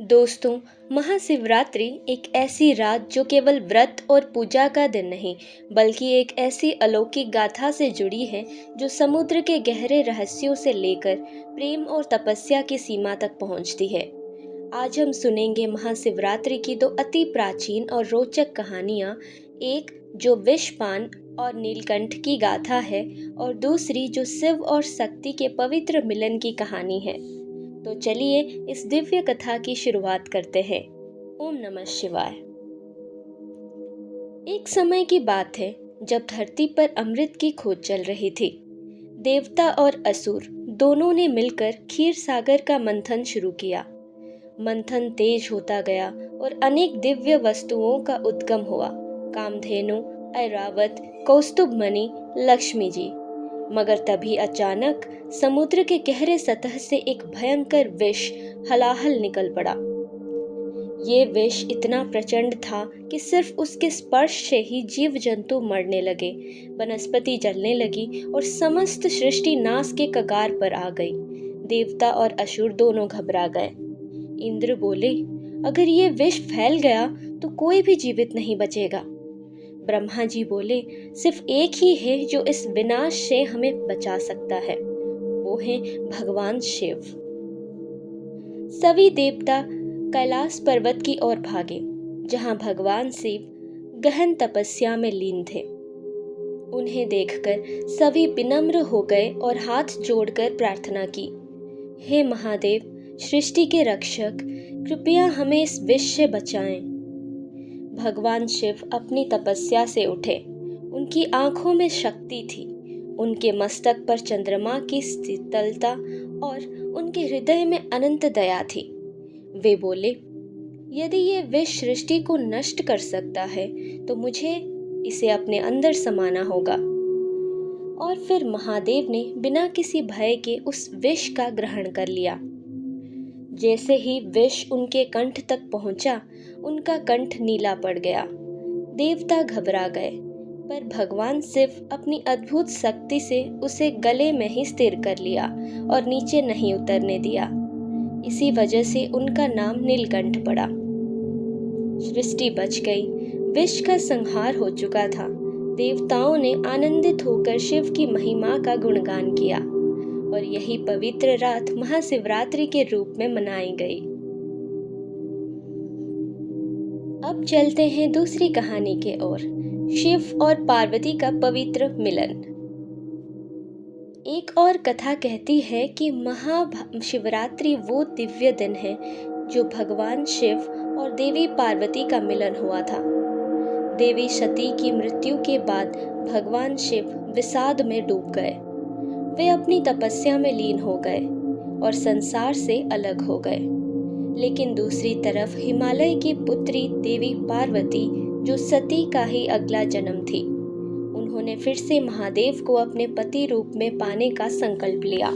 दोस्तों, महाशिवरात्रि एक ऐसी रात जो केवल व्रत और पूजा का दिन नहीं, बल्कि एक ऐसी अलौकिक गाथा से जुड़ी है जो समुद्र के गहरे रहस्यों से लेकर प्रेम और तपस्या की सीमा तक पहुंचती है। आज हम सुनेंगे महाशिवरात्रि की दो अति प्राचीन और रोचक कहानियां, एक जो विषपान और नीलकंठ की गाथा है और दूसरी जो शिव और शक्ति के पवित्र मिलन की कहानी है। तो चलिए इस दिव्य कथा की शुरुआत करते हैं। ओम नमः शिवाय। एक समय की बात है जब धरती पर अमृत की खोज चल रही थी। देवता और असुर दोनों ने मिलकर क्षीर सागर का मंथन शुरू किया। मंथन तेज होता गया और अनेक दिव्य वस्तुओं का उद्गम हुआ। कामधेनु, ऐरावत, कौस्तुभमणि, लक्ष्मी जी। मगर तभी अचानक समुद्र के गहरे सतह से एक भयंकर विष हलाहल निकल पड़ा। ये विष इतना प्रचंड था कि सिर्फ उसके स्पर्श से ही जीव जंतु मरने लगे, वनस्पति जलने लगी और समस्त सृष्टि नाश के कगार पर आ गई। देवता और असुर दोनों घबरा गए। इंद्र बोले, अगर ये विष फैल गया तो कोई भी जीवित नहीं बचेगा। ब्रह्मा जी बोले, सिर्फ एक ही है जो इस विनाश से हमें बचा सकता है, वो है भगवान शिव। सभी देवता कैलाश पर्वत की ओर भागे, जहां भगवान शिव गहन तपस्या में लीन थे। उन्हें देखकर सभी विनम्र हो गए और हाथ जोड़कर प्रार्थना की, हे महादेव, सृष्टि के रक्षक, कृपया हमें इस विष से बचाएं। भगवान शिव अपनी तपस्या से उठे। उनकी आंखों में शक्ति थी, उनके मस्तक पर चंद्रमा की शीतलता और उनके हृदय में अनंत दया थी। वे बोले, यदि ये विष सृष्टि को नष्ट कर सकता है तो मुझे इसे अपने अंदर समाना होगा। और फिर महादेव ने बिना किसी भय के उस विष का ग्रहण कर लिया। जैसे ही विष उनके कंठ तक पहुंचा, उनका कंठ नीला पड़ गया। देवता घबरा गए, पर भगवान शिव अपनी अद्भुत शक्ति से उसे गले में ही स्थिर कर लिया और नीचे नहीं उतरने दिया। इसी वजह से उनका नाम नीलकंठ पड़ा। सृष्टि बच गई, विष का संहार हो चुका था। देवताओं ने आनंदित होकर शिव की महिमा का गुणगान किया और यही पवित्र रात महाशिवरात्रि के रूप में मनाई गई। अब चलते हैं दूसरी कहानी के ओर, शिव और पार्वती का पवित्र मिलन। एक और कथा कहती है कि महाशिवरात्रि वो दिव्य दिन है जो भगवान शिव और देवी पार्वती का मिलन हुआ था। देवी सती की मृत्यु के बाद भगवान शिव विषाद में डूब गए। वे अपनी तपस्या में लीन हो गए और संसार से अलग हो गए। लेकिन दूसरी तरफ हिमालय की पुत्री देवी पार्वती, जो सती का ही अगला जन्म थी, उन्होंने फिर से महादेव को अपने पति रूप में पाने का संकल्प लिया।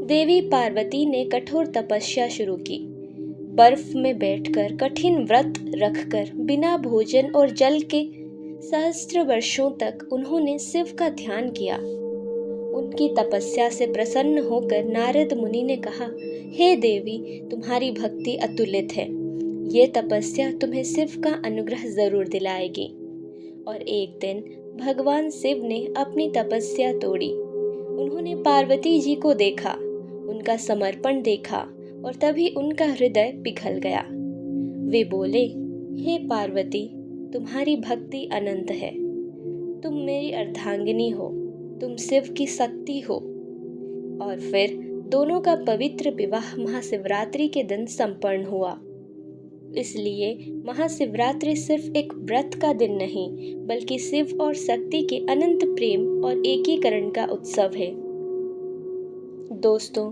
देवी पार्वती ने कठोर तपस्या शुरू की। बर्फ में बैठकर कठिन व्रत रखकर बिना भोजन और जल के सहस्त्र वर्षों तक उन्होंने शिव का ध्यान किया। उनकी तपस्या से प्रसन्न होकर नारद मुनि ने कहा, हे देवी, तुम्हारी भक्ति अतुलित है। ये तपस्या तुम्हें शिव का अनुग्रह जरूर दिलाएगी। और एक दिन भगवान शिव ने अपनी तपस्या तोड़ी। उन्होंने पार्वती जी को देखा, उनका समर्पण देखा और तभी उनका हृदय पिघल गया। वे बोले, हे पार्वती, तुम्हारी भक्ति अनंत है। तुम मेरी अर्धांगिनी हो, तुम शिव की शक्ति हो। और फिर दोनों का पवित्र विवाह महाशिवरात्रि के दिन संपन्न हुआ। इसलिए महाशिवरात्रि सिर्फ एक व्रत का दिन नहीं, बल्कि शिव और शक्ति के अनंत प्रेम और एकीकरण का उत्सव है। दोस्तों,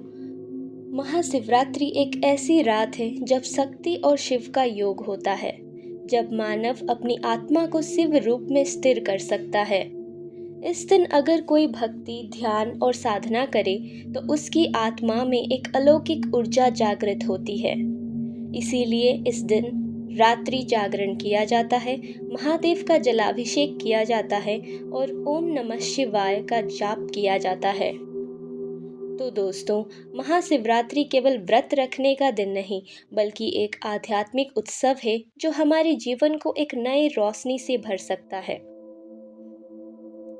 महाशिवरात्रि एक ऐसी रात है जब शक्ति और शिव का योग होता है, जब मानव अपनी आत्मा को शिव रूप में स्थिर कर सकता है। इस दिन अगर कोई भक्ति, ध्यान और साधना करे तो उसकी आत्मा में एक अलौकिक ऊर्जा जागृत होती है। इसीलिए इस दिन रात्रि जागरण किया जाता है, महादेव का जलाभिषेक किया जाता है और ओम नमः शिवाय का जाप किया जाता है। तो दोस्तों, महाशिवरात्रि केवल व्रत रखने का दिन नहीं, बल्कि एक आध्यात्मिक उत्सव है जो हमारे जीवन को एक नए रोशनी से भर सकता है।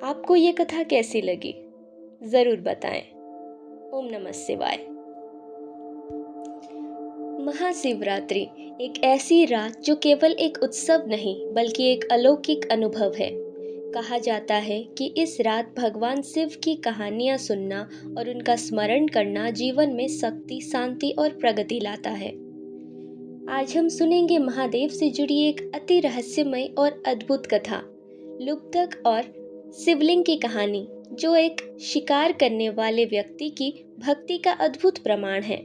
आपको ये कथा कैसी लगी? जरूर बताएं। ओम नमः शिवाय। महाशिवरात्रि एक ऐसी रात जो केवल एक उत्सव नहीं, बल्कि एक अलौकिक अनुभव है। कहा जाता है कि इस रात भगवान शिव की कहानियां सुनना और उनका स्मरण करना जीवन में शक्ति, शांति और प्रगति लाता है। आज हम सुनेंगे महादेव से जुड़ी एक अति रहस्यमय और अद्भुत कथा, लुब्धक और शिवलिंग की कहानी, जो एक शिकार करने वाले व्यक्ति की भक्ति का अद्भुत प्रमाण है।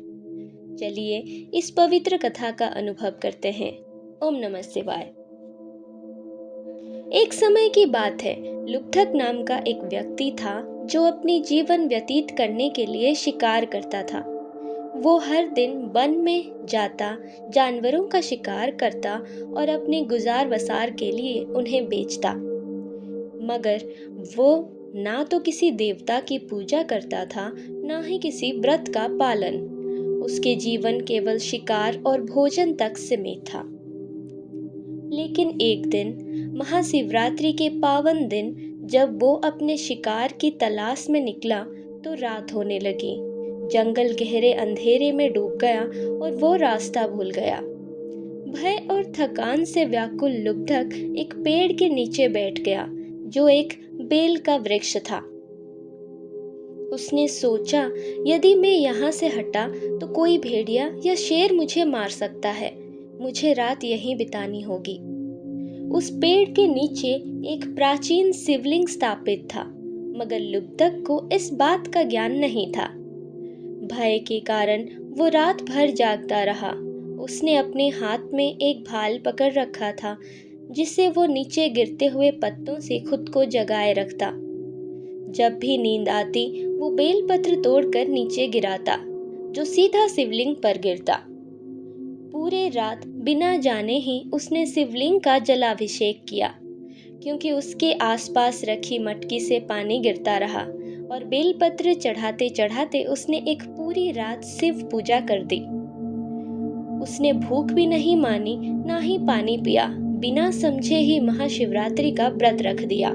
चलिए इस पवित्र कथा का अनुभव करते हैं। ओम नमः शिवाय। एक समय की बात है, लुब्धक नाम का एक व्यक्ति था जो अपनी जीवन व्यतीत करने के लिए शिकार करता था। वो हर दिन वन में जाता, जानवरों का शिकार करता और अपने गुजार बसार के लिए उन्हें बेचता। मगर वो ना तो किसी देवता की पूजा करता था, ना ही किसी व्रत का पालन। उसके जीवन केवल शिकार और भोजन तक सीमित था। लेकिन एक दिन, महाशिवरात्रि के पावन दिन, जब वो अपने शिकार की तलाश में निकला तो रात होने लगी। जंगल गहरे अंधेरे में डूब गया और वो रास्ता भूल गया। भय और थकान से व्याकुल लुब्धक एक पेड़ के नीचे बैठ गया, जो एक बेल का वृक्ष था। उसने सोचा, यदि मैं यहाँ से हटा तो कोई भेड़िया या शेर मुझे मार सकता है। मुझे रात यहीं बितानी होगी। उस पेड़ के नीचे एक प्राचीन शिवलिंग स्थापित था, मगर लुब्धक को इस बात का ज्ञान नहीं था। भय के कारण वो रात भर जागता रहा। उसने अपने हाथ में एक भाल पकड़ रखा था, जिससे वो नीचे गिरते हुए पत्तों से खुद को जगाए रखता। जब भी नींद आती, वो बेलपत्र तोड़कर नीचे गिराता, जो सीधा शिवलिंग पर गिरता। पूरे रात बिना जाने ही उसने शिवलिंग का जलाभिषेक किया, क्योंकि उसके आसपास रखी मटकी से पानी गिरता रहा और बेलपत्र चढ़ाते चढ़ाते उसने एक पूरी रात शिव पूजा कर दी। उसने भूख भी नहीं मानी, ना ही पानी पिया। बिना समझे ही महाशिवरात्रि का व्रत रख दिया।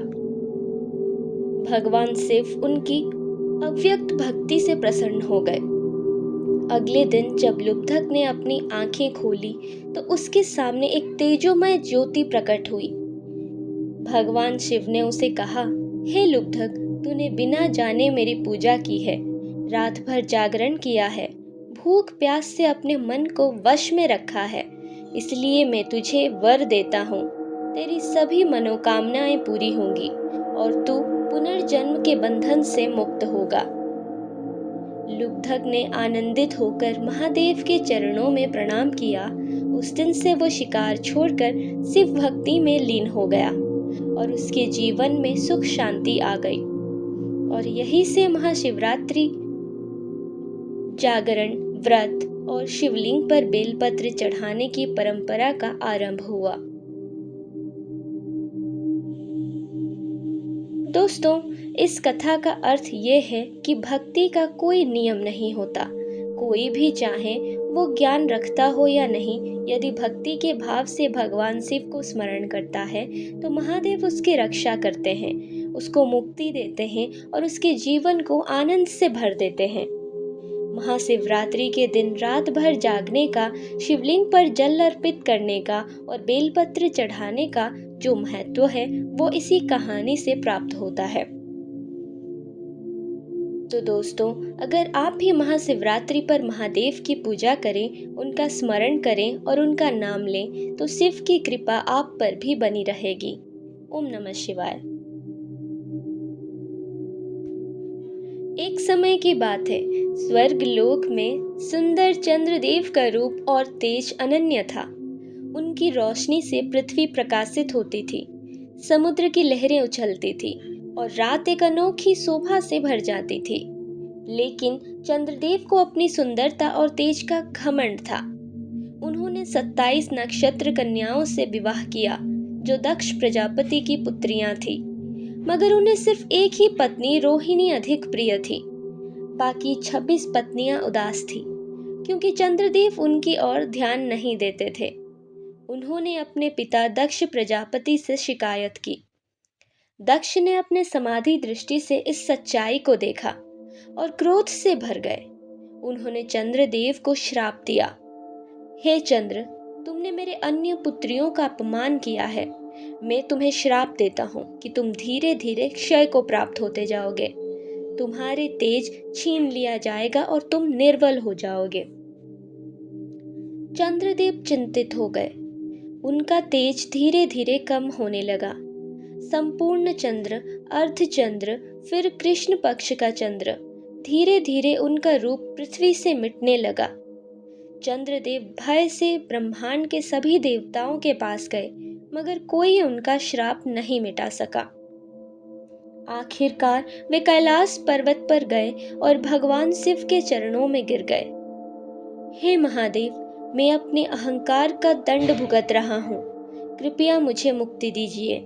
भगवान शिव उनकी अव्यक्त भक्ति से प्रसन्न हो गए। अगले दिन जब लुब्धक ने अपनी आंखें खोली तो उसके सामने एक तेजोमय ज्योति प्रकट हुई। भगवान शिव ने उसे कहा, हे लुब्धक, तूने बिना जाने मेरी पूजा की है, रात भर जागरण किया है, भूख प्यास से अपने मन को वश में रखा है, इसलिए मैं तुझे वर देता हूँ। तेरी सभी मनोकामनाएं पूरी होंगी और तू पुनर्जन्म के बंधन से मुक्त होगा। लुब्धक ने आनंदित होकर महादेव के चरणों में प्रणाम किया। उस दिन से वो शिकार छोड़कर शिव भक्ति में लीन हो गया और उसके जीवन में सुख शांति आ गई। और यही से महाशिवरात्रि जागरण, व्रत और शिवलिंग पर बेलपत्र चढ़ाने की परंपरा का आरंभ हुआ। दोस्तों, इस कथा का अर्थ ये है कि भक्ति का कोई नियम नहीं होता। कोई भी चाहे वो ज्ञान रखता हो या नहीं, यदि भक्ति के भाव से भगवान शिव को स्मरण करता है तो महादेव उसकी रक्षा करते हैं, उसको मुक्ति देते हैं और उसके जीवन को आनंद से भर देते हैं। महाशिवरात्रि के दिन रात भर जागने का, शिवलिंग पर जल अर्पित करने का और बेलपत्र चढ़ाने का जो महत्व है, वो इसी कहानी से प्राप्त होता है। तो दोस्तों, अगर आप भी महाशिवरात्रि पर महादेव की पूजा करें, उनका स्मरण करें और उनका नाम लें, तो शिव की कृपा आप पर भी बनी रहेगी। ओम नमः शिवाय। एक समय की बात है, स्वर्ग लोक में सुंदर चंद्रदेव का रूप और तेज अनन्य था। उनकी रोशनी से पृथ्वी प्रकाशित होती थी, समुद्र की लहरें उछलती थी और रात एक अनोखी शोभा से भर जाती थी। लेकिन चंद्रदेव को अपनी सुंदरता और तेज का घमंड था। उन्होंने 27 नक्षत्र कन्याओं से विवाह किया, जो दक्ष प्रजापति की पुत्रियां थी, मगर उन्हें सिर्फ एक ही पत्नी रोहिणी अधिक प्रिय थी। बाकी 26 पत्नियां उदास थी, क्योंकि चंद्रदेव उनकी ओर ध्यान नहीं देते थे। उन्होंने अपने पिता दक्ष प्रजापति से शिकायत की। दक्ष ने अपने समाधि दृष्टि से इस सच्चाई को देखा और क्रोध से भर गए। उन्होंने चंद्रदेव को श्राप दिया, हे चंद्र, तुमने मेरे अन्य पुत्रियों का अपमान किया है। मैं तुम्हें श्राप देता हूँ कि तुम धीरे धीरे क्षय को प्राप्त होते जाओगे। तुम्हारे तेज छीन लिया जाएगा और तुम निर्बल हो जाओगे। चंद्रदेव चिंतित हो गए। उनका तेज धीरे धीरे कम होने लगा। संपूर्ण चंद्र, अर्धचंद्र, फिर कृष्ण पक्ष का चंद्र, धीरे धीरे उनका रूप पृथ्वी से मिटने लगा। चंद्रदेव भय से ब्रह्मांड के सभी देवताओं के पास गए, मगर कोई उनका श्राप नहीं मिटा सका। आखिरकार वे कैलाश पर्वत पर गए और भगवान शिव के चरणों में गिर गए। हे महादेव, मैं अपने अहंकार का दंड भुगत रहा हूँ, कृपया मुझे मुक्ति दीजिए।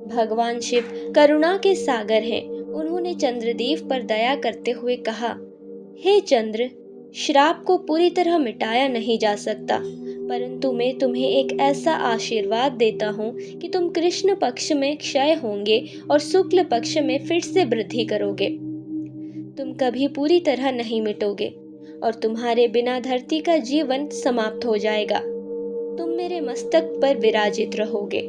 भगवान शिव करुणा के सागर हैं। उन्होंने चंद्रदेव पर दया करते हुए कहा, हे चंद्र, श्राप को पूरी तरह मिटाया नहीं जा सकता, परंतु मैं तुम्हें एक ऐसा आशीर्वाद देता हूँ कि तुम कृष्ण पक्ष में क्षय होंगे और शुक्ल पक्ष में फिर से वृद्धि करोगे। तुम कभी पूरी तरह नहीं मिटोगे और तुम्हारे बिना धरती का जीवन समाप्त हो जाएगा। तुम मेरे मस्तक पर विराजित रहोगे।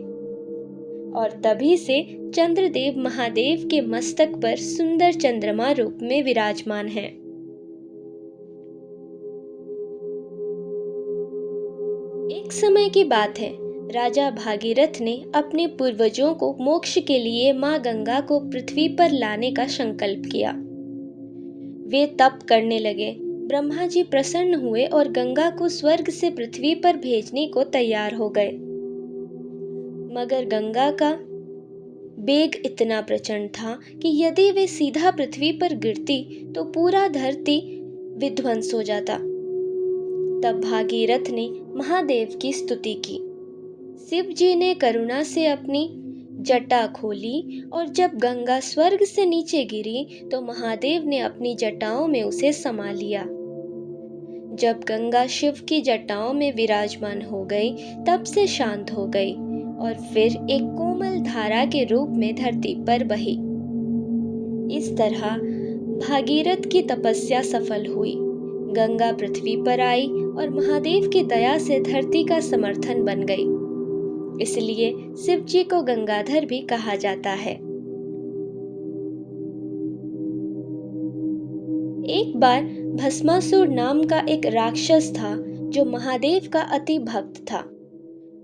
और तभी से चंद्रदेव महादेव के मस्तक पर सुंदर चंद्रमा रूप में विराजमान हैं। एक समय की बात है, राजा भागीरथ ने अपने पूर्वजों को मोक्ष के लिए मां गंगा को पृथ्वी पर लाने का संकल्प किया। वे तप करने लगे। ब्रह्मा जी प्रसन्न हुए और गंगा को स्वर्ग से पृथ्वी पर भेजने को तैयार हो गए। मगर गंगा का वेग इतना प्रचंड था कि यदि वे सीधा पृथ्वी पर गिरती तो पूरा धरती विध्वंस हो जाता। तब भागीरथ ने महादेव की स्तुति की। शिव जी ने करुणा से अपनी जटा खोली और जब गंगा स्वर्ग से नीचे गिरी तो महादेव ने अपनी जटाओं में उसे समा लिया। जब गंगा शिव की जटाओं में विराजमान हो गई, तब से शांत हो गई और फिर एक कोमल धारा के रूप में धरती पर बही। इस तरह भागीरथ की तपस्या सफल हुई। गंगा पृथ्वी पर आई और महादेव की दया से धरती का समर्थन बन गई। इसलिए शिव जी को गंगाधर भी कहा जाता है। एक बार भस्मासुर नाम का एक राक्षस था जो महादेव का अति भक्त था।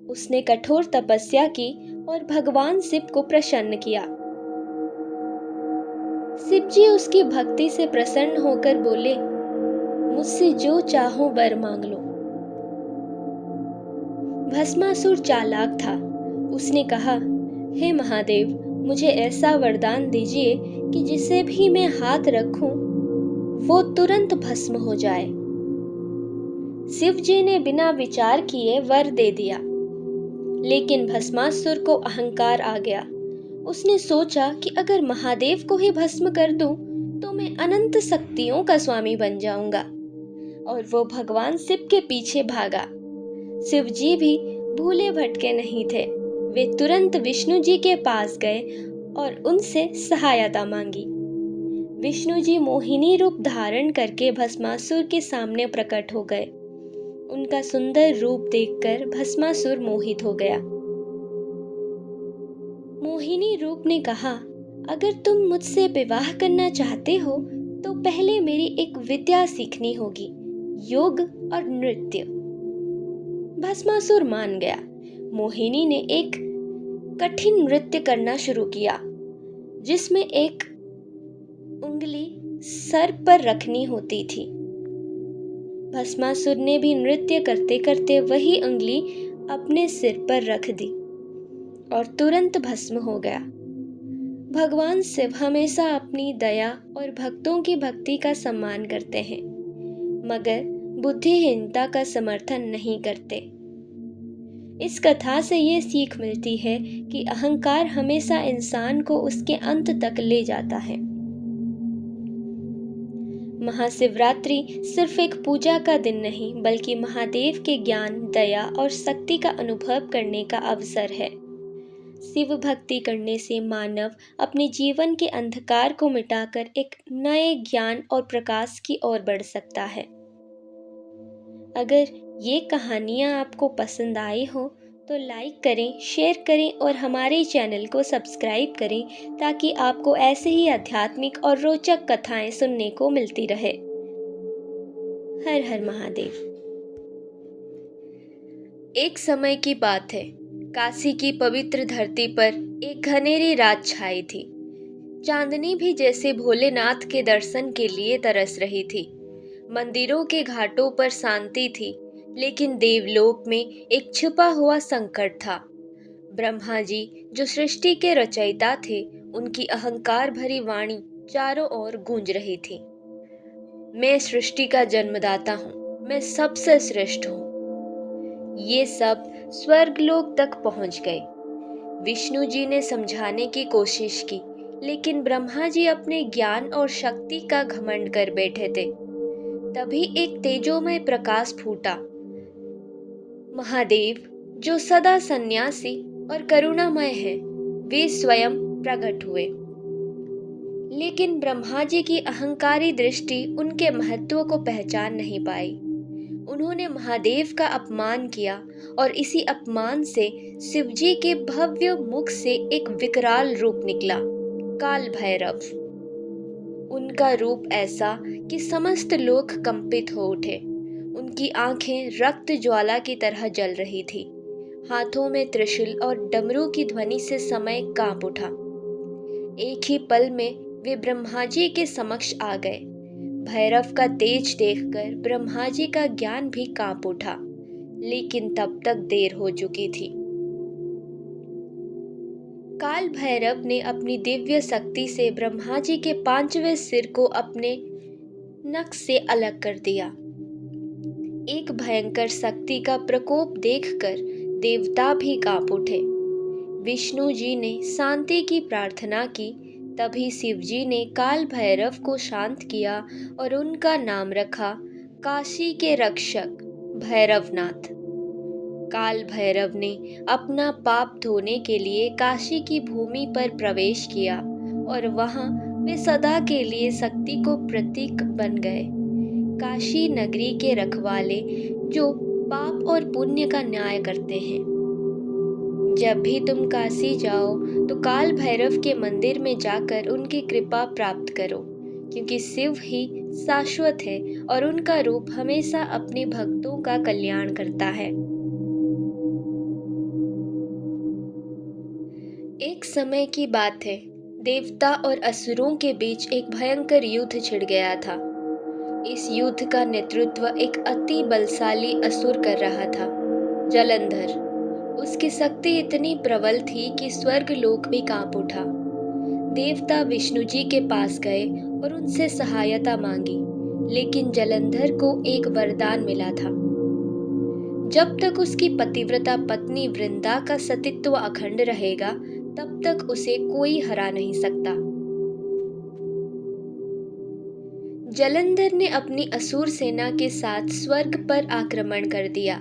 उसने कठोर तपस्या की और भगवान शिव को प्रसन्न किया। शिव जी उसकी भक्ति से प्रसन्न होकर बोले, मुझसे जो चाहो वर मांग लो। भस्मासुर चालाक था। उसने कहा, हे महादेव, मुझे ऐसा वरदान दीजिए कि जिसे भी मैं हाथ रखूं वो तुरंत भस्म हो जाए। शिव जी ने बिना विचार किए वर दे दिया, लेकिन भस्मासुर को अहंकार आ गया। उसने सोचा कि अगर महादेव को ही भस्म कर दूं तो मैं अनंत शक्तियों का स्वामी बन जाऊंगा, और वो भगवान शिव के पीछे भागा। शिव जी भी भूले भटके नहीं थे। वे तुरंत विष्णु जी के पास गए और उनसे सहायता मांगी। विष्णु जी मोहिनी रूप धारण करके भस्मासुर के सामने प्रकट हो गए। उनका सुंदर रूप देखकर भस्मासुर मोहित हो गया। मोहिनी रूप ने कहा, अगर तुम मुझसे विवाह करना चाहते हो तो पहले मेरी एक विद्या सीखनी होगी, योग और नृत्य। भस्मासुर मान गया। मोहिनी ने एक कठिन नृत्य करना शुरू किया, जिसमें एक उंगली सर पर रखनी होती थी। भस्मासुर ने भी नृत्य करते करते वही उंगली अपने सिर पर रख दी और तुरंत भस्म हो गया। भगवान शिव हमेशा अपनी दया और भक्तों की भक्ति का सम्मान करते हैं, मगर बुद्धिहीनता का समर्थन नहीं करते। इस कथा से ये सीख मिलती है कि अहंकार हमेशा इंसान को उसके अंत तक ले जाता है। महाशिवरात्रि सिर्फ एक पूजा का दिन नहीं बल्कि महादेव के ज्ञान, दया और शक्ति का अनुभव करने का अवसर है। शिव भक्ति करने से मानव अपने जीवन के अंधकार को मिटाकर एक नए ज्ञान और प्रकाश की ओर बढ़ सकता है। अगर ये कहानियाँ आपको पसंद आई हो तो लाइक करें, शेयर करें और हमारे चैनल को सब्सक्राइब करें ताकि आपको ऐसे ही आध्यात्मिक और रोचक कथाएं सुनने को मिलती रहे। हर हर महादेव। एक समय की बात है, काशी की पवित्र धरती पर एक घनेरी रात छाई थी। चांदनी भी जैसे भोलेनाथ के दर्शन के लिए तरस रही थी। मंदिरों के घाटों पर शांति थी, लेकिन देवलोक में एक छिपा हुआ संकट था। ब्रह्मा जी, जो सृष्टि के रचयिता थे, उनकी अहंकार भरी वाणी चारों ओर गूंज रही थी। मैं सृष्टि का जन्मदाता हूँ, मैं सबसे श्रेष्ठ हूँ। ये सब स्वर्गलोक तक पहुंच गए। विष्णु जी ने समझाने की कोशिश की, लेकिन ब्रह्मा जी अपने ज्ञान और शक्ति का घमंड कर बैठे थे। तभी एक तेजोमय प्रकाश फूटा। महादेव, जो सदा सन्यासी और करुणामय है, वे स्वयं प्रकट हुए। लेकिन ब्रह्मा जी की अहंकारी दृष्टि उनके महत्व को पहचान नहीं पाई। उन्होंने महादेव का अपमान किया और इसी अपमान से शिवजी के भव्य मुख से एक विकराल रूप निकला, काल भैरव। उनका रूप ऐसा कि समस्त लोक कंपित हो उठे। उनकी आंखें रक्त ज्वाला की तरह जल रही थी। हाथों में त्रिशूल और डमरू की ध्वनि से समय कांप उठा। एक ही पल में वे ब्रह्मा जी के समक्ष आ गए। भैरव का तेज देखकर ब्रह्मा जी का ज्ञान भी कांप उठा, लेकिन तब तक देर हो चुकी थी। काल भैरव ने अपनी दिव्य शक्ति से ब्रह्मा जी के पांचवें सिर को अपने नख से अलग कर दिया। एक भयंकर शक्ति का प्रकोप देखकर देवता भी कांप उठे। विष्णु जी ने शांति की प्रार्थना की। तभी शिवजी ने काल भैरव को शांत किया और उनका नाम रखा काशी के रक्षक भैरवनाथ। काल भैरव ने अपना पाप धोने के लिए काशी की भूमि पर प्रवेश किया और वहां वे सदा के लिए शक्ति को प्रतीक बन गए। काशी नगरी के रखवाले जो पाप और पुण्य का न्याय करते हैं। जब भी तुम काशी जाओ तो काल भैरव के मंदिर में जाकर उनकी कृपा प्राप्त करो, क्योंकि शिव ही शाश्वत है और उनका रूप हमेशा अपने भक्तों का कल्याण करता है। एक समय की बात है, देवता और असुरों के बीच एक भयंकर युद्ध छिड़ गया था। इस युद्ध का नेतृत्व एक अति बलशाली असुर कर रहा था, जलंधर। उसकी शक्ति इतनी प्रबल थी कि स्वर्गलोक भी कांप उठा। देवता विष्णु जी के पास गए और उनसे सहायता मांगी, लेकिन जलंधर को एक वरदान मिला था। जब तक उसकी पतिव्रता पत्नी वृंदा का सतीत्व अखंड रहेगा, तब तक उसे कोई हरा नहीं सकता। जलंधर ने अपनी असुर सेना के साथ स्वर्ग पर आक्रमण कर दिया।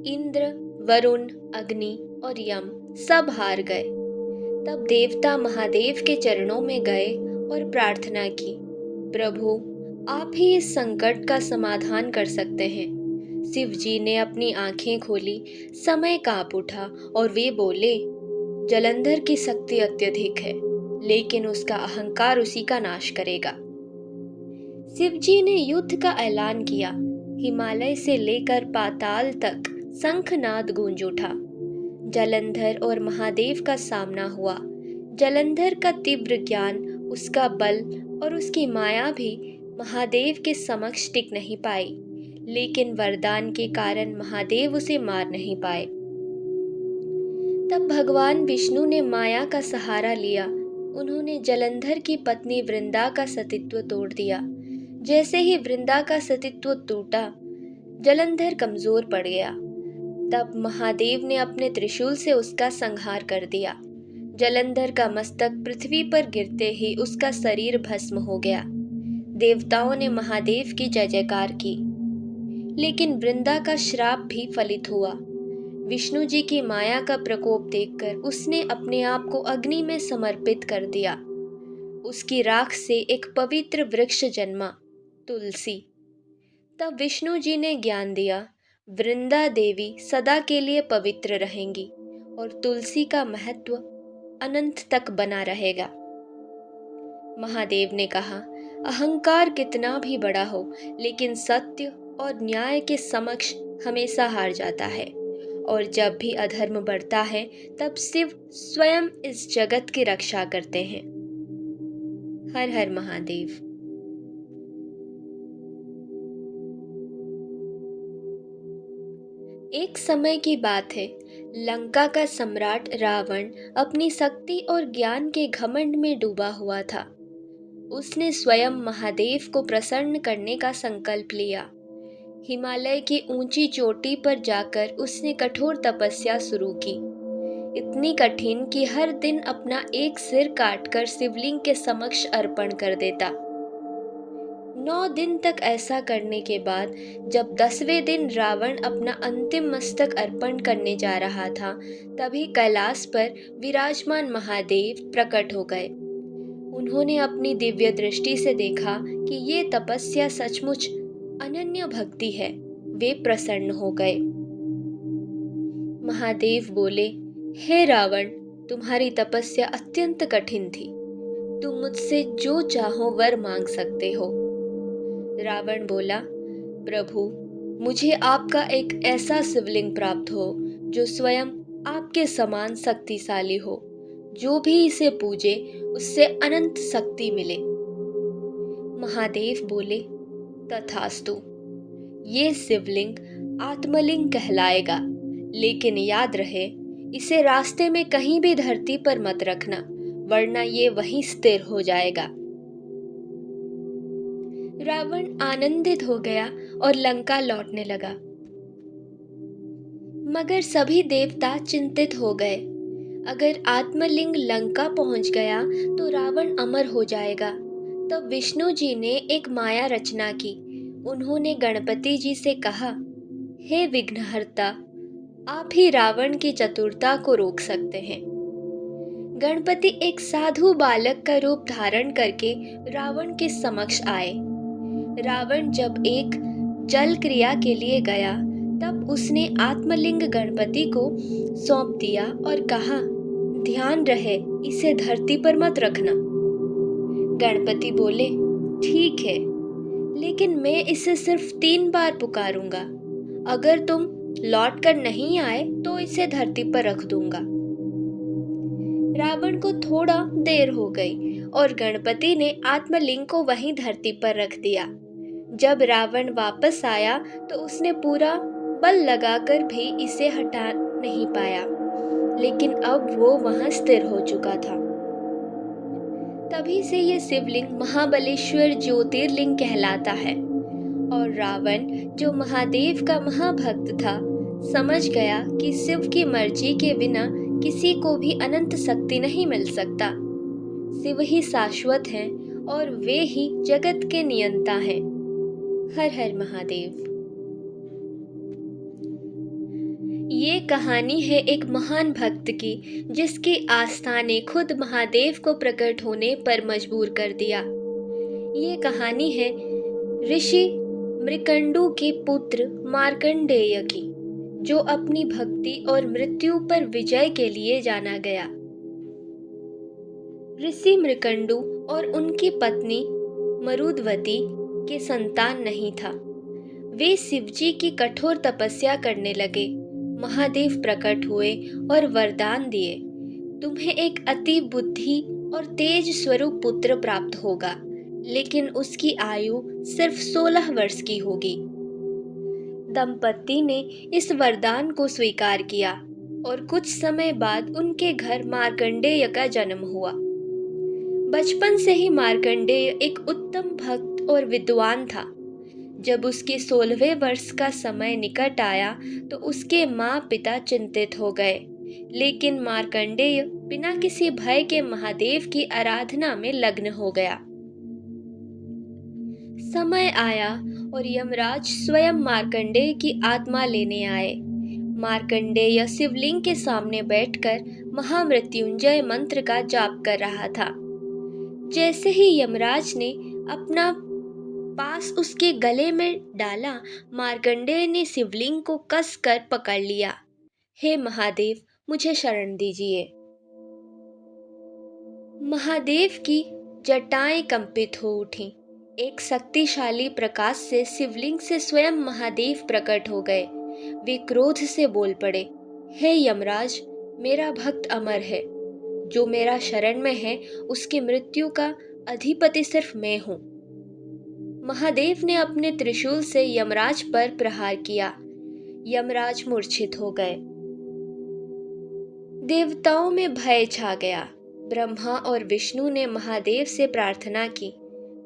इंद्र, वरुण, अग्नि और यम सब हार गए। तब देवता महादेव के चरणों में गए और प्रार्थना की, प्रभु, आप ही इस संकट का समाधान कर सकते हैं। शिव जी ने अपनी आंखें खोली, समय कांप उठा और वे बोले, जलंधर की शक्ति अत्यधिक है, लेकिन उसका अहंकार उसी का नाश करेगा। शिव जी ने युद्ध का ऐलान किया। हिमालय से लेकर पाताल तक शंखनाद गूंज उठा। जलंधर और महादेव का सामना हुआ। जलंधर का तीव्र ज्ञान, उसका बल और उसकी माया भी महादेव के समक्ष टिक नहीं पाई, लेकिन वरदान के कारण महादेव उसे मार नहीं पाए। तब भगवान विष्णु ने माया का सहारा लिया। उन्होंने जलंधर की पत्नी वृंदा का सतीत्व तोड़ दिया। जैसे ही वृंदा का सतीत्व टूटा, जलंधर कमजोर पड़ गया। तब महादेव ने अपने त्रिशूल से उसका संहार कर दिया। जलंधर का मस्तक पृथ्वी पर गिरते ही उसका शरीर भस्म हो गया। देवताओं ने महादेव की जय जयकार की। लेकिन वृंदा का श्राप भी फलित हुआ। विष्णु जी की माया का प्रकोप देखकर उसने अपने आप को अग्नि में समर्पित कर दिया। उसकी राख से एक पवित्र वृक्ष जन्मा, तुलसी। तब विष्णु जी ने ज्ञान दिया, वृंदा देवी सदा के लिए पवित्र रहेंगी और तुलसी का महत्व अनंत तक बना रहेगा। महादेव ने कहा, अहंकार कितना भी बड़ा हो, लेकिन सत्य और न्याय के समक्ष हमेशा हार जाता है। और जब भी अधर्म बढ़ता है, तब शिव स्वयं इस जगत की रक्षा करते हैं। हर हर महादेव। एक समय की बात है, लंका का सम्राट रावण अपनी शक्ति और ज्ञान के घमंड में डूबा हुआ था। उसने स्वयं महादेव को प्रसन्न करने का संकल्प लिया। हिमालय की ऊंची चोटी पर जाकर उसने कठोर तपस्या शुरू की, इतनी कठिन कि हर दिन अपना एक सिर काटकर शिवलिंग के समक्ष अर्पण कर देता। 9 दिन तक ऐसा करने के बाद जब 10वें दिन रावण अपना अंतिम मस्तक अर्पण करने जा रहा था, तभी कैलाश पर विराजमान महादेव प्रकट हो गए। उन्होंने अपनी दिव्य दृष्टि से देखा कि ये तपस्या सचमुच अनन्य भक्ति है। वे प्रसन्न हो गए। महादेव बोले, हे रावण, तुम्हारी तपस्या अत्यंत कठिन थी। तुम मुझसे जो चाहो वर मांग सकते हो। रावण बोला, प्रभु, मुझे आपका एक ऐसा शिवलिंग प्राप्त हो जो स्वयं आपके समान शक्तिशाली हो। जो भी इसे पूजे उससे अनंत शक्ति मिले। महादेव बोले, तथास्तु। ये शिवलिंग आत्मलिंग कहलाएगा, लेकिन याद रहे, इसे रास्ते में कहीं भी धरती पर मत रखना, वरना ये वहीं स्थिर हो जाएगा। रावण आनंदित हो गया और लंका लौटने लगा। मगर सभी देवता चिंतित हो गए। अगर आत्मलिंग लंका पहुंच गया तो रावण अमर हो जाएगा। तब विष्णु जी ने एक माया रचना की। उन्होंने गणपति जी से कहा, हे विघ्नहर्ता, आप ही रावण की चतुरता को रोक सकते हैं। गणपति एक साधु बालक का रूप धारण करके रावण के समक्ष आए। रावण जब एक जल क्रिया के लिए गया, तब उसने आत्मलिंग गणपति को सौंप दिया और कहा, ध्यान रहे, इसे धरती पर मत रखना। गणपति बोले, ठीक है, लेकिन मैं इसे सिर्फ 3 बार पुकारूंगा। अगर तुम लौट कर नहीं आए तो इसे धरती पर रख दूंगा। रावण को थोड़ा देर हो गई और गणपति ने आत्मलिंग को वहीं धरती पर रख दिया। जब रावण वापस आया तो उसने पूरा बल लगाकर भी इसे हटा नहीं पाया, लेकिन अब वो वहां स्थिर हो चुका था। तभी से ये शिवलिंग महाबलेश्वर ज्योतिर्लिंग कहलाता है। और रावण, जो महादेव का महाभक्त था, समझ गया कि शिव की मर्जी के बिना किसी को भी अनंत शक्ति नहीं मिल सकता। शिव ही शाश्वत हैं और वे ही जगत के नियंता हैं। हर हर महादेव। ये कहानी है एक महान भक्त की, जिसकी आस्था ने खुद महादेव को प्रकट होने पर मजबूर कर दिया। ये कहानी है ऋषि मृकंडू के पुत्र मार्कंडेय की, जो अपनी भक्ति और मृत्यु पर विजय के लिए जाना गया। ऋषि मृकंडू और उनकी पत्नी मरुदवती के संतान नहीं था। वे शिवजी की कठोर तपस्या करने लगे। महादेव प्रकट हुए और वरदान दिए, तुम्हें एक अति बुद्धि और तेज स्वरूप पुत्र प्राप्त होगा, लेकिन उसकी आयु सिर्फ 16 वर्ष की होगी। दंपति ने इस वरदान को स्वीकार किया और कुछ समय बाद उनके घर मार्कंडेय का जन्म हुआ। बचपन से ही मार्कंडेय एक उत्तम भक्त और विद्वान था। जब उसके 16वें वर्ष का समय निकट आया तो उसके माँ पिता चिंतित हो गए, लेकिन मार्कंडेय बिना किसी भय के महादेव की आराधना में लग्न हो गया। समय आया और यमराज स्वयं मार्कंडेय की आत्मा लेने आए। मार्कंडेय शिवलिंग के सामने बैठकर महामृत्युंजय मंत्र का जाप कर रहा था। जैसे ही यमराज ने अपना पास उसके गले में डाला, मार्कंडेय ने शिवलिंग को कसकर पकड़ लिया। हे महादेव, मुझे शरण दीजिए। महादेव की जटाएं कंपित हो उठीं। एक शक्तिशाली प्रकाश से शिवलिंग से स्वयं महादेव प्रकट हो गए। वे क्रोध से बोल पड़े, हे यमराज, मेरा भक्त अमर है। जो मेरा शरण में है उसकी मृत्यु का अधिपति सिर्फ मैं हूँ। महादेव ने अपने त्रिशूल से यमराज पर प्रहार किया। यमराज मूर्छित हो गए। देवताओं में भय छा गया। ब्रह्मा और विष्णु ने महादेव से प्रार्थना की,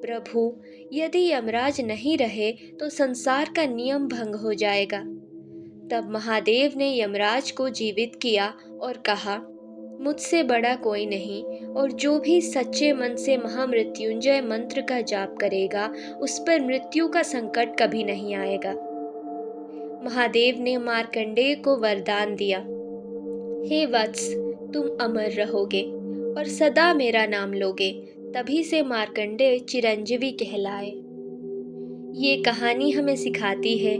प्रभु, यदि यमराज नहीं रहे तो संसार का नियम भंग हो जाएगा। तब महादेव ने यमराज को जीवित किया और कहा, मुझसे बड़ा कोई नहीं, और जो भी सच्चे मन से महामृत्युंजय मंत्र का जाप करेगा उस पर मृत्यु का संकट कभी नहीं आएगा। महादेव ने मार्कंडेय को वरदान दिया, हे वत्स, तुम अमर रहोगे और सदा मेरा नाम लोगे। तभी से मार्कंडेय चिरंजीवी कहलाए। ये कहानी हमें सिखाती है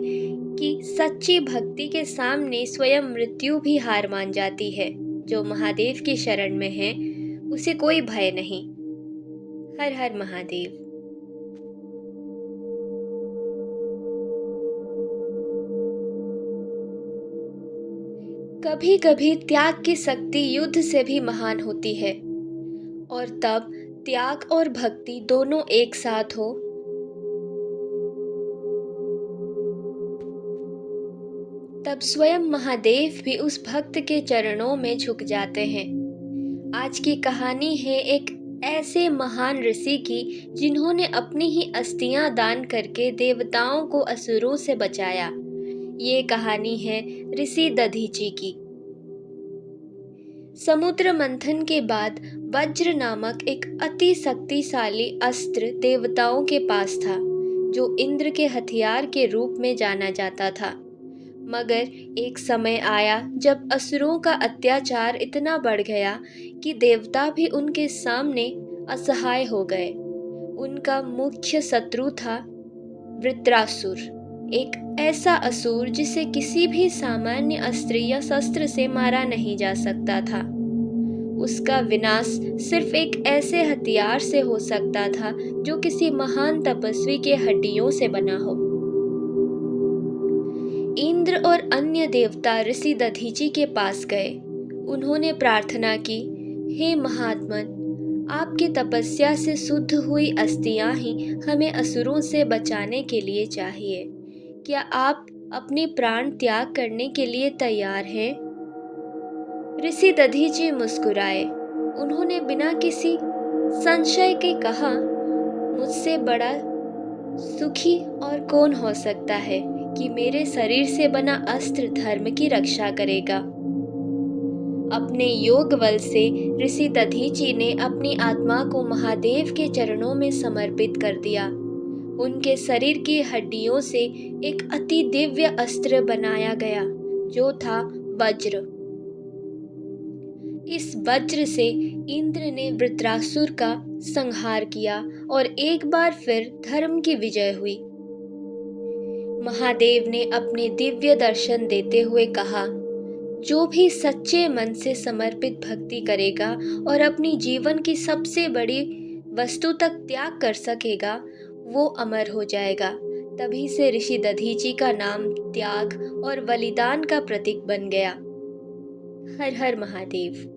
कि सच्ची भक्ति के सामने स्वयं मृत्यु भी हार मान जाती है। जो महादेव की शरण में है उसे कोई भय नहीं। हर हर महादेव। कभी कभी त्याग की शक्ति युद्ध से भी महान होती है, और तब त्याग और भक्ति दोनों एक साथ हो तब स्वयं महादेव भी उस भक्त के चरणों में झुक जाते हैं। आज की कहानी है एक ऐसे महान ऋषि की जिन्होंने अपनी ही अस्थियां दान करके देवताओं को असुरों से बचाया। ये कहानी है ऋषि दधीची की। समुद्र मंथन के बाद वज्र नामक एक अति शक्तिशाली अस्त्र देवताओं के पास था, जो इंद्र के हथियार के रूप में जाना जाता था। मगर एक समय आया जब असुरों का अत्याचार इतना बढ़ गया कि देवता भी उनके सामने असहाय हो गए। उनका मुख्य शत्रु था वृत्रासुर, एक ऐसा असुर जिसे किसी भी सामान्य अस्त्र या शस्त्र से मारा नहीं जा सकता था। उसका विनाश सिर्फ एक ऐसे हथियार से हो सकता था जो किसी महान तपस्वी के हड्डियों से बना हो। इंद्र और अन्य देवता ऋषि दधीची के पास गए। उन्होंने प्रार्थना की, हे महात्मन, आपकी तपस्या से शुद्ध हुई अस्थियां ही हमें असुरों से बचाने के लिए चाहिए। क्या आप अपने प्राण त्याग करने के लिए तैयार हैं? ऋषि दधीची मुस्कुराए। उन्होंने बिना किसी संशय के कहा, मुझसे बड़ा सुखी और कौन हो सकता है कि मेरे शरीर से बना अस्त्र धर्म की रक्षा करेगा। अपने योग बल से ऋषि दधीची ने अपनी आत्मा को महादेव के चरणों में समर्पित कर दिया। उनके शरीर की हड्डियों से एक अति दिव्य अस्त्र बनाया गया, जो था वज्र। इस वज्र से इंद्र ने वृत्रासुर का संहार किया और एक बार फिर धर्म की विजय हुई। महादेव ने अपने दिव्य दर्शन देते हुए कहा, जो भी सच्चे मन से समर्पित भक्ति करेगा और अपनी जीवन की सबसे बड़ी वस्तु तक त्याग कर सकेगा, वो अमर हो जाएगा। तभी से ऋषि दधीची का नाम त्याग और बलिदान का प्रतीक बन गया। हर हर महादेव।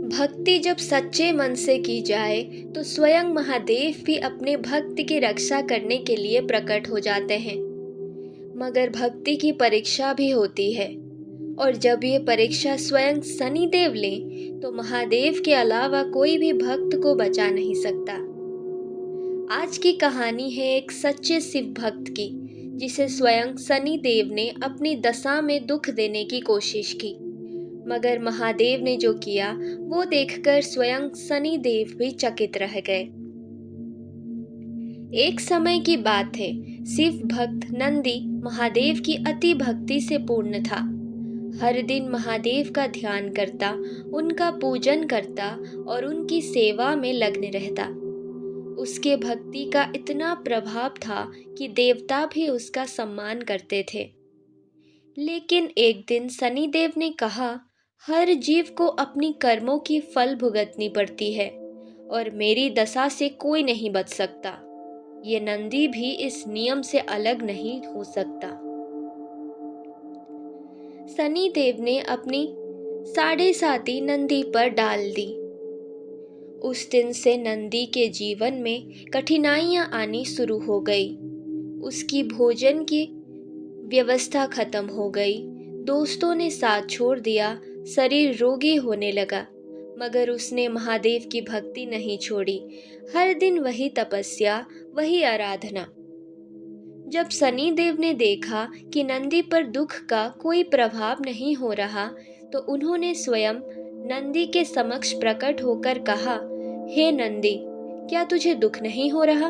भक्ति जब सच्चे मन से की जाए तो स्वयं महादेव भी अपने भक्त की रक्षा करने के लिए प्रकट हो जाते हैं। मगर भक्ति की परीक्षा भी होती है, और जब ये परीक्षा स्वयं शनिदेव लें तो महादेव के अलावा कोई भी भक्त को बचा नहीं सकता। आज की कहानी है एक सच्चे शिव भक्त की, जिसे स्वयं शनिदेव ने अपनी दशा में दुख देने की कोशिश की। मगर महादेव ने जो किया वो देखकर स्वयं शनिदेव भी चकित रह गए। एक समय की बात है, शिव भक्त नंदी महादेव की अति भक्ति से पूर्ण था। हर दिन महादेव का ध्यान करता, उनका पूजन करता और उनकी सेवा में लग्न रहता। उसके भक्ति का इतना प्रभाव था कि देवता भी उसका सम्मान करते थे। लेकिन एक दिन शनिदेव ने कहा, हर जीव को अपनी कर्मों की फल भुगतनी पड़ती है और मेरी दशा से कोई नहीं बच सकता। ये नंदी भी इस नियम से अलग नहीं हो सकता। शनिदेव ने अपनी साढ़े साती नंदी पर डाल दी। उस दिन से नंदी के जीवन में कठिनाइयां आनी शुरू हो गई। उसकी भोजन की व्यवस्था खत्म हो गई, दोस्तों ने साथ छोड़ दिया, शरीर रोगी होने लगा। मगर उसने महादेव की भक्ति नहीं छोड़ी। हर दिन वही तपस्या, वही आराधना। जब शनिदेव ने देखा कि नंदी पर दुख का कोई प्रभाव नहीं हो रहा, तो उन्होंने स्वयं नंदी के समक्ष प्रकट होकर कहा, हे नंदी, क्या तुझे दुख नहीं हो रहा?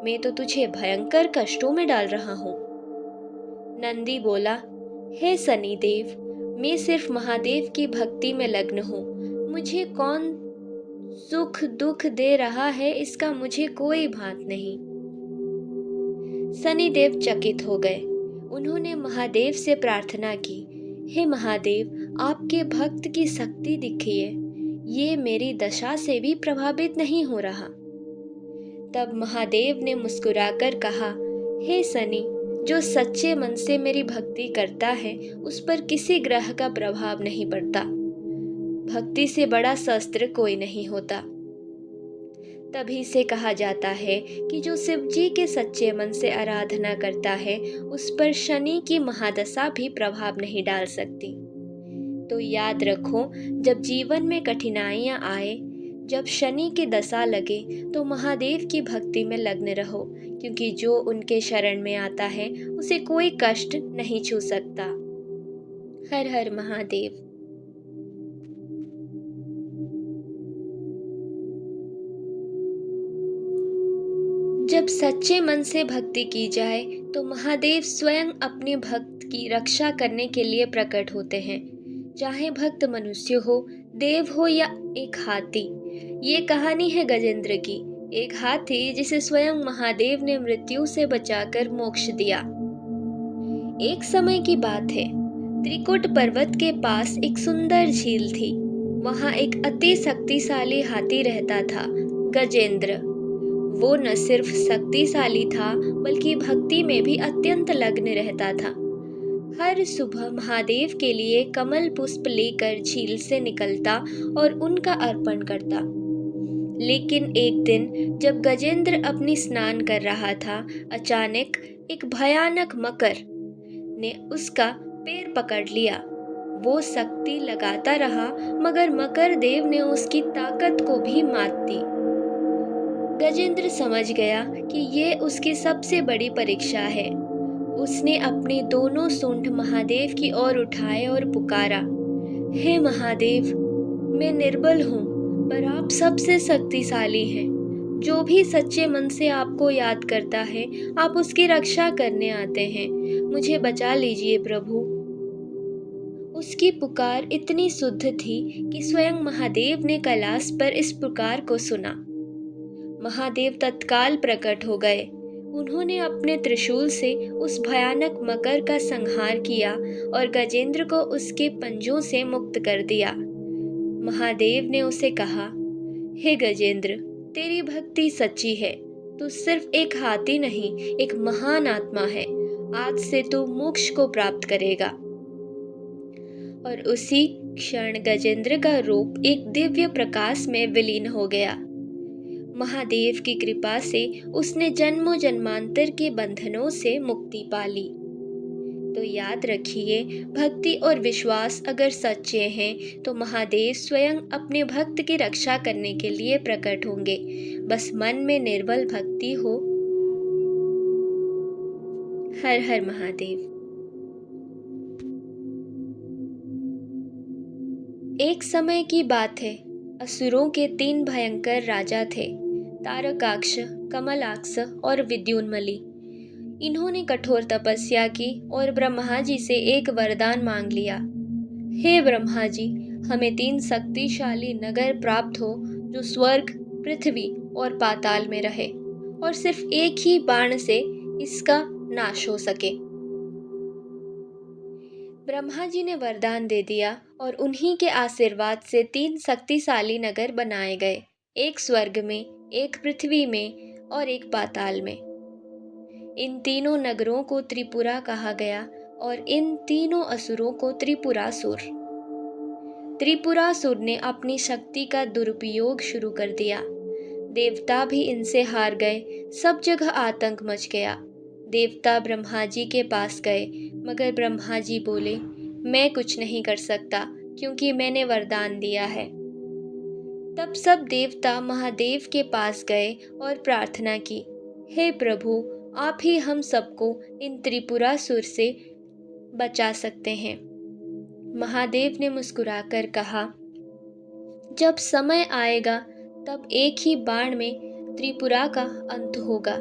मैं तो तुझे भयंकर कष्टों में डाल रहा हूँ। नंदी बोला, हे शनिदेव, मैं सिर्फ महादेव की भक्ति में लग्न हूँ। मुझे कौन सुख दुख दे रहा है इसका मुझे कोई भान नहीं। शनिदेव चकित हो गए। उन्होंने महादेव से प्रार्थना की, हे महादेव, आपके भक्त की शक्ति दिखिए, ये मेरी दशा से भी प्रभावित नहीं हो रहा। तब महादेव ने मुस्कुराकर कहा, हे शनि, जो सच्चे मन से मेरी भक्ति करता है उस पर किसी ग्रह का प्रभाव नहीं पड़ता। भक्ति से बड़ा शस्त्र कोई नहीं होता। तभी से कहा जाता है कि जो शिव जी के सच्चे मन से आराधना करता है उस पर शनि की महादशा भी प्रभाव नहीं डाल सकती। तो याद रखो, जब जीवन में कठिनाइयां आए, जब शनि की दशा लगे, तो महादेव की भक्ति में लग्न रहो, क्योंकि जो उनके शरण में आता है उसे कोई कष्ट नहीं छू सकता। हर हर महादेव। जब सच्चे मन से भक्ति की जाए तो महादेव स्वयं अपने भक्त की रक्षा करने के लिए प्रकट होते हैं, चाहे भक्त मनुष्य हो, देव हो या एक हाथी। ये कहानी है गजेंद्र की, एक हाथी जिसे स्वयं महादेव ने मृत्यु से बचाकर मोक्ष दिया। एक समय की बात है, त्रिकुट पर्वत के पास एक सुंदर झील थी। वहां एक अति शक्तिशाली हाथी रहता था, गजेंद्र। वो न सिर्फ शक्तिशाली था बल्कि भक्ति में भी अत्यंत लग्न रहता था। हर सुबह महादेव के लिए कमल पुष्प लेकर झील से निकलता और उनका अर्पण करता। लेकिन एक दिन जब गजेंद्र अपनी स्नान कर रहा था, अचानक एक भयानक मकर ने उसका पैर पकड़ लिया। वो शक्ति लगाता रहा, मगर मकर देव ने उसकी ताकत को भी मात दी। गजेंद्र समझ गया कि ये उसकी सबसे बड़ी परीक्षा है। उसने अपने दोनों सूंड महादेव की ओर उठाए और पुकारा, हे महादेव, मैं निर्बल हूँ, पर आप सबसे शक्तिशाली हैं। जो भी सच्चे मन से आपको याद करता है, आप उसकी रक्षा करने आते हैं। मुझे बचा लीजिए प्रभु। उसकी पुकार इतनी शुद्ध थी कि स्वयं महादेव ने कैलाश पर इस पुकार को सुना। महादेव तत्काल प्रकट हो गए। उन्होंने अपने त्रिशूल से उस भयानक मकर का संहार किया और गजेंद्र को उसके पंजों से मुक्त कर दिया। महादेव ने उसे कहा, हे गजेंद्र, तेरी भक्ति सच्ची है। तू सिर्फ एक हाथी नहीं, एक महान आत्मा है। आज से तू मोक्ष को प्राप्त करेगा। और उसी क्षण गजेंद्र का रूप एक दिव्य प्रकाश में विलीन हो गया। महादेव की कृपा से उसने जन्मों जन्मांतर के बंधनों से मुक्ति पा ली। तो याद रखिए, भक्ति और विश्वास अगर सच्चे हैं तो महादेव स्वयं अपने भक्त की रक्षा करने के लिए प्रकट होंगे। बस मन में निर्बल भक्ति हो। हर हर महादेव। एक समय की बात है। असुरों के 3 भयंकर राजा थे, तारकाक्ष, कमलाक्ष और विद्युन्मली। इन्होंने कठोर तपस्या की और ब्रह्मा जी से एक वरदान मांग लिया। हे ब्रह्मा जी, हमें 3 शक्तिशाली नगर प्राप्त हो जो स्वर्ग, पृथ्वी और पाताल में रहे और सिर्फ एक ही बाण से इसका नाश हो सके। ब्रह्मा जी ने वरदान दे दिया और उन्हीं के आशीर्वाद से 3 शक्तिशाली नगर बनाए गए, एक स्वर्ग में, एक पृथ्वी में और एक पाताल में। इन तीनों नगरों को त्रिपुरा कहा गया और इन तीनों असुरों को त्रिपुरासुर। त्रिपुरासुर ने अपनी शक्ति का दुरुपयोग शुरू कर दिया। देवता भी इनसे हार गए, सब जगह आतंक मच गया। देवता ब्रह्मा जी के पास गए, मगर ब्रह्मा जी बोले, मैं कुछ नहीं कर सकता क्योंकि मैंने वरदान दिया है। तब सब देवता महादेव के पास गए और प्रार्थना की, हे प्रभु, आप ही हम सबको इन त्रिपुरासुर से बचा सकते हैं। महादेव ने मुस्कुराकर कहा, जब समय आएगा तब एक ही बाण में त्रिपुरा का अंत होगा।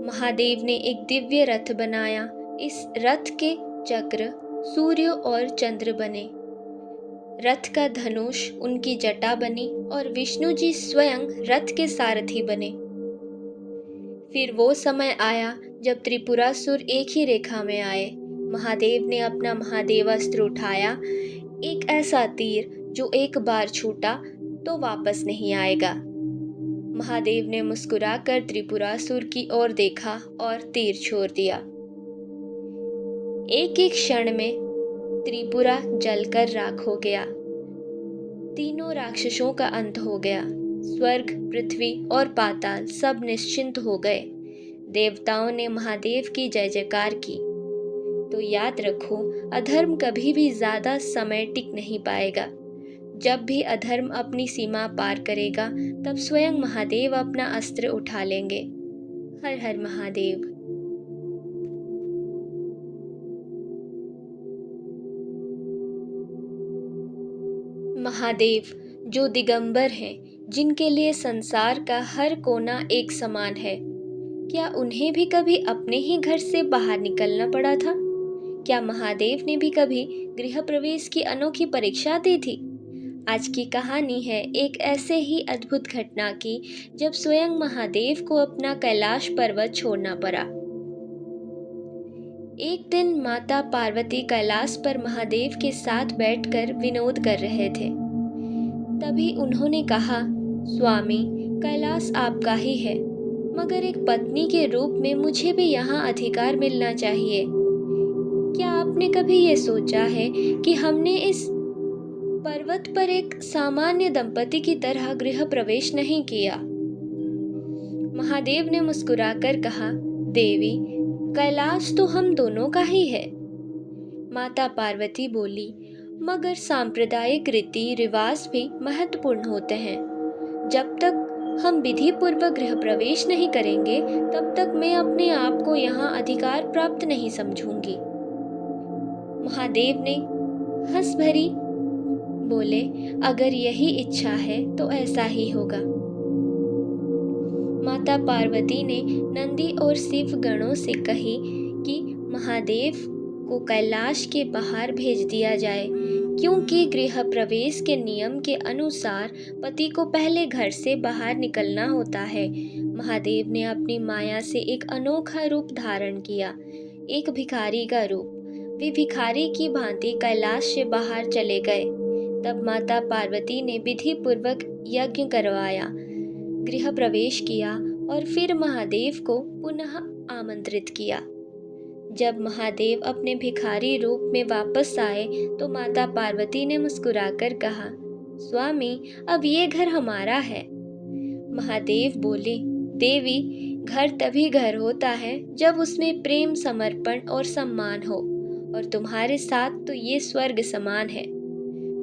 महादेव ने एक दिव्य रथ बनाया। इस रथ के चक्र सूर्य और चंद्र बने। रथ का धनुष उनकी जटा बनी और विष्णु जी स्वयं रथ के सारथी बने। फिर वो समय आया जब त्रिपुरासुर एक ही रेखा में आए। महादेव ने अपना महादेवास्त्र उठाया, एक ऐसा तीर जो एक बार छूटा तो वापस नहीं आएगा। महादेव ने मुस्कुराकर त्रिपुरासुर की ओर देखा और तीर छोड़ दिया। एक एक क्षण में त्रिपुरा जलकर राख हो गया। तीनों राक्षसों का अंत हो गया। स्वर्ग, पृथ्वी और पाताल सब निश्चिंत हो गए। देवताओं ने महादेव की जय जयकार की। तो याद रखो, अधर्म कभी भी ज्यादा समय टिक नहीं पाएगा। जब भी अधर्म अपनी सीमा पार करेगा, तब स्वयं महादेव अपना अस्त्र उठा लेंगे। हर हर महादेव। महादेव जो दिगंबर हैं, जिनके लिए संसार का हर कोना एक समान है, क्या उन्हें भी कभी अपने ही घर से बाहर निकलना पड़ा था? क्या महादेव ने भी कभी गृह प्रवेश की अनोखी परीक्षा दी थी? आज की कहानी है एक ऐसे ही अद्भुत घटना की, जब स्वयं महादेव को अपना कैलाश पर्वत छोड़ना पड़ा। एक दिन माता पार्वती कैलाश पर महादेव के साथ बैठकर विनोद कर रहे थे। तभी उन्होंने कहा, स्वामी, कैलाश आपका ही है, मगर एक पत्नी के रूप में मुझे भी यहाँ अधिकार मिलना चाहिए। क्या आपने कभी ये सोचा है कि हमने इस पर्वत पर एक सामान्य दंपति की तरह गृह प्रवेश नहीं किया? महादेव ने मुस्कुराकर कहा, देवी, कैलाश तो हम दोनों का ही है। माता पार्वती बोली, मगर सांप्रदायिक रीति रिवाज भी महत्वपूर्ण होते हैं। जब तक हम विधि पूर्वक गृह प्रवेश नहीं करेंगे, तब तक मैं अपने आप को यहाँ अधिकार प्राप्त नहीं समझूंगी। महादेव ने हंस भरी बोले, अगर यही इच्छा है तो ऐसा ही होगा। माता पार्वती ने नंदी और शिव गणों से कही कि महादेव को कैलाश के बाहर भेज दिया जाए, क्योंकि गृह प्रवेश के नियम के अनुसार पति को पहले घर से बाहर निकलना होता है। महादेव ने अपनी माया से एक अनोखा रूप धारण किया, एक भिखारी का रूप। वे भिखारी की भांति कैलाश से बाहर चले गए। तब माता पार्वती ने विधि पूर्वक यज्ञ करवाया, गृह प्रवेश किया और फिर महादेव को पुनः आमंत्रित किया। जब महादेव अपने भिखारी रूप में वापस आए तो माता पार्वती ने मुस्कुराकर कहा, स्वामी, अब ये घर हमारा है। महादेव बोले, देवी, घर तभी घर होता है जब उसमें प्रेम, समर्पण और सम्मान हो, और तुम्हारे साथ तो ये स्वर्ग समान है।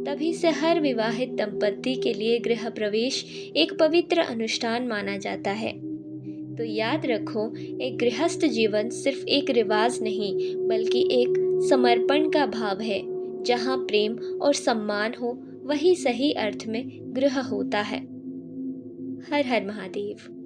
तभी से हर विवाहित दंपति के लिए गृह प्रवेश एक पवित्र अनुष्ठान माना जाता है। तो याद रखो, एक गृहस्थ जीवन सिर्फ एक रिवाज नहीं, बल्कि एक समर्पण का भाव है, जहाँ प्रेम और सम्मान हो, वही सही अर्थ में गृह होता है। हर हर महादेव।